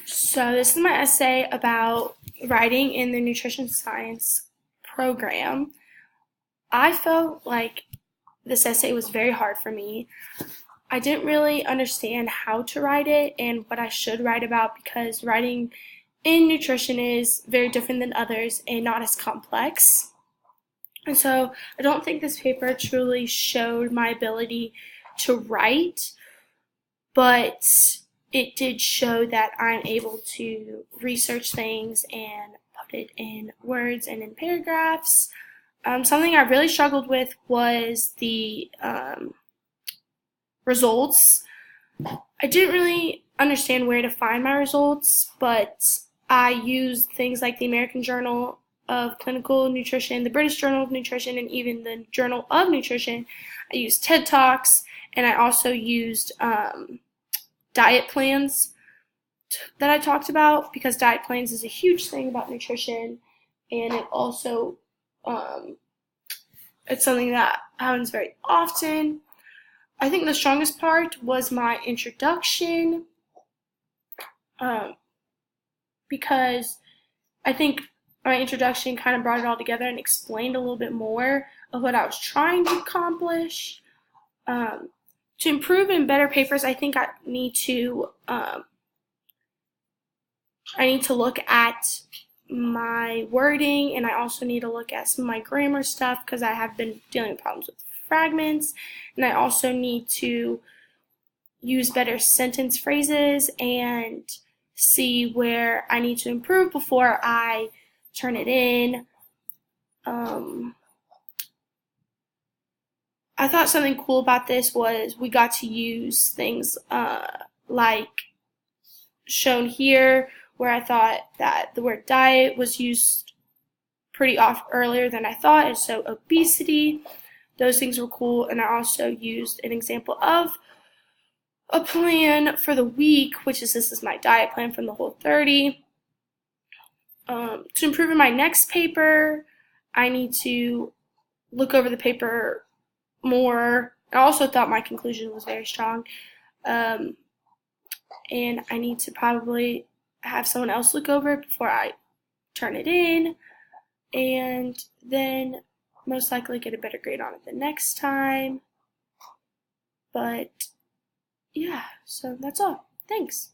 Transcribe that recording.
So this is my essay about writing in the nutrition science program. I felt like this essay was very hard for me. I didn't really understand how to write it and what I should write about because writing in nutrition is very different than others and not as complex. And so I don't think this paper truly showed my ability to write, but it did show that I'm able to research things and put it in words and in paragraphs. Something I really struggled with was the results. I didn't really understand where to find my results, but I used things like the American Journal of Clinical Nutrition, the British Journal of Nutrition, and even the Journal of Nutrition. I used TED Talks, and I also used diet plans that I talked about because diet plans is a huge thing about nutrition, and it also it's something that happens very often. I think the strongest part was my introduction, because I think my introduction kind of brought it all together and explained a little bit more of what I was trying to accomplish. To improve in better papers, I think I need to look at my wording, and I also need to look at some of my grammar stuff because I have been dealing with problems with fragments, and I also need to use better sentence phrases and see where I need to improve before I turn it in. I thought something cool about this was we got to use things like shown here, where I thought that the word diet was used pretty off earlier than I thought, and so obesity, those things were cool. And I also used an example of a plan for the week, which is this is my diet plan from the Whole30. To improve in my next paper, I need to look over the paper more. I also thought my conclusion was very strong. And I need to probably have someone else look over it before I turn it in, and then most likely get a better grade on it the next time. But yeah, so that's all. Thanks.